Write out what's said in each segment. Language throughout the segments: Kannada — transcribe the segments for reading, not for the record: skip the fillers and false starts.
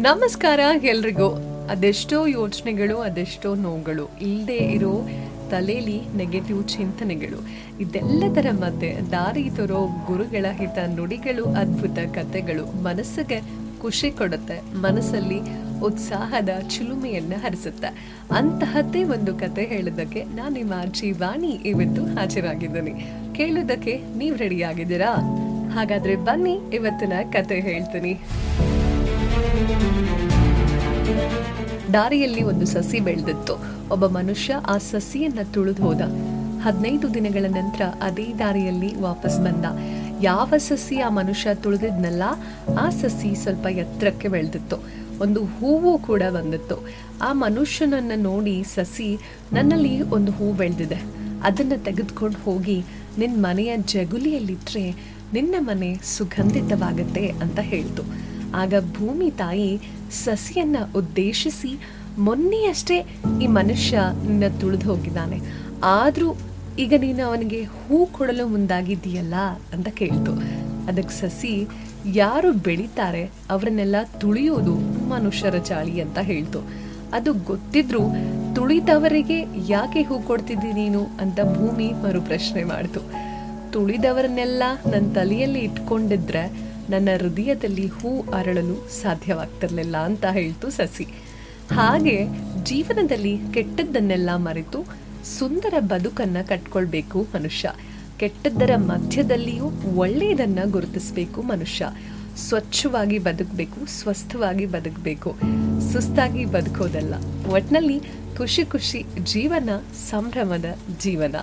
ನಮಸ್ಕಾರ ಎಲ್ರಿಗೂ. ಅದೆಷ್ಟೋ ಯೋಚನೆಗಳು, ಅದೆಷ್ಟೋ ನೋವುಗಳು, ಇಲ್ಲದೆ ಇರೋ ತಲೆಯಲ್ಲಿ ನೆಗೆಟಿವ್ ಚಿಂತನೆಗಳು, ಇದೆಲ್ಲದರ ಮಧ್ಯೆ ದಾರಿ ತೋರೋ ಗುರುಗಳ ಹಿತ ನುಡಿಗಳು, ಅದ್ಭುತ ಕಥೆಗಳು ಮನಸ್ಸಿಗೆ ಖುಷಿ ಕೊಡುತ್ತೆ, ಮನಸ್ಸಲ್ಲಿ ಉತ್ಸಾಹದ ಚಿಲುಮೆಯನ್ನ ಹರಿಸುತ್ತೆ. ಅಂತಹದ್ದೇ ಒಂದು ಕತೆ ಹೇಳೋದಕ್ಕೆ ನಾನು ನಿಮ್ಮ ಜೀವಾಣಿ ಇವತ್ತು ಹಾಜರಾಗಿದ್ದೀನಿ. ಕೇಳೋದಕ್ಕೆ ನೀವು ರೆಡಿ ಆಗಿದ್ದೀರಾ? ಹಾಗಾದ್ರೆ ಬನ್ನಿ ಇವತ್ತಿನ ಕತೆ ಹೇಳ್ತೀನಿ. ದಾರಿಯಲ್ಲಿ ಒಂದು ಸಸಿ ಬೆಳೆದಿತ್ತು. ಒಬ್ಬ ಮನುಷ್ಯ ಆ ಸಸಿಯನ್ನ ತುಳಿದು ಹೋದ. 15 ದಿನಗಳ ನಂತರ ಅದೇ ದಾರಿಯಲ್ಲಿ ವಾಪಸ್ ಬಂದ. ಯಾವ ಸಸಿ ಆ ಮನುಷ್ಯ ತುಳಿದಿದ್ನಲ್ಲ, ಆ ಸಸಿ ಸ್ವಲ್ಪ ಎತ್ತರಕ್ಕೆ ಬೆಳೆದಿತ್ತು. ಒಂದು ಹೂವು ಕೂಡ ಬಂದಿತ್ತು. ಆ ಮನುಷ್ಯನನ್ನ ನೋಡಿ ಸಸಿ, ನನ್ನಲ್ಲಿ ಒಂದು ಹೂ ಬೆಳೆದಿದೆ, ಅದನ್ನ ತೆಗೆದುಕೊಂಡು ಹೋಗಿ ನಿನ್ನ ಮನೆಯ ಜಗುಲಿಯಲ್ಲಿಟ್ರೆ ನಿನ್ನ ಮನೆ ಸುಗಂಧಿತವಾಗತ್ತೆ ಅಂತ ಹೇಳ್ತು. ಆಗ ಭೂಮಿ ತಾಯಿ ಸಸಿಯನ್ನ ಉದ್ದೇಶಿಸಿ, ಮೊನ್ನೆಯಷ್ಟೇ ಈ ಮನುಷ್ಯ ನಿನ್ನ ತುಳಿದು ಹೋಗಿದ್ದಾನೆ, ಆದ್ರೂ ಈಗ ನೀನು ಅವನಿಗೆ ಹೂ ಕೊಡಲು ಮುಂದಾಗಿದ್ದೀಯಲ್ಲ ಅಂತ ಕೇಳ್ತು. ಅದಕ್ಕೆ ಸಸಿ, ಯಾರು ಬೆಳೀತಾರೆ ಅವರನ್ನೆಲ್ಲ ತುಳಿಯೋದು ಮನುಷ್ಯರ ಚಾಳಿ ಅಂತ ಹೇಳ್ತು. ಅದು ಗೊತ್ತಿದ್ರು ತುಳಿದವರಿಗೆ ಯಾಕೆ ಹೂ ಕೊಡ್ತಿದ್ದಿ ನೀನು ಅಂತ ಭೂಮಿ ಮರು ಪ್ರಶ್ನೆ ಮಾಡ್ತು. ತುಳಿದವರನ್ನೆಲ್ಲ ನನ್ನ ತಲೆಯಲ್ಲಿ ಇಟ್ಕೊಂಡಿದ್ರೆ ನನ್ನ ಹೃದಯದಲ್ಲಿ ಹೂ ಅರಳಲು ಸಾಧ್ಯವಾಗ್ತಿರ್ಲಿಲ್ಲ ಅಂತ ಹೇಳ್ತು ಸಸಿ. ಹಾಗೆ ಜೀವನದಲ್ಲಿ ಕೆಟ್ಟದ್ದನ್ನೆಲ್ಲ ಮರೆತು ಸುಂದರ ಬದುಕನ್ನ ಕಟ್ಕೊಳ್ಬೇಕು ಮನುಷ್ಯ. ಕೆಟ್ಟದ್ದರ ಮಧ್ಯದಲ್ಲಿಯೂ ಒಳ್ಳೆಯದನ್ನ ಗುರುತಿಸಬೇಕು ಮನುಷ್ಯ. ಸ್ವಚ್ಛವಾಗಿ ಬದುಕಬೇಕು, ಸ್ವಸ್ಥವಾಗಿ ಬದುಕಬೇಕು, ಸುಸ್ತಾಗಿ ಬದುಕೋದಲ್ಲ. ಒಟ್ನಲ್ಲಿ ಖುಷಿ ಖುಷಿ ಜೀವನ, ಸಂಭ್ರಮದ ಜೀವನ.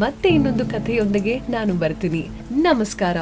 ಮತ್ತೆ ಇನ್ನೊಂದು ಕಥೆಯೊಂದಿಗೆ ನಾನು ಬರ್ತೀನಿ. ನಮಸ್ಕಾರ.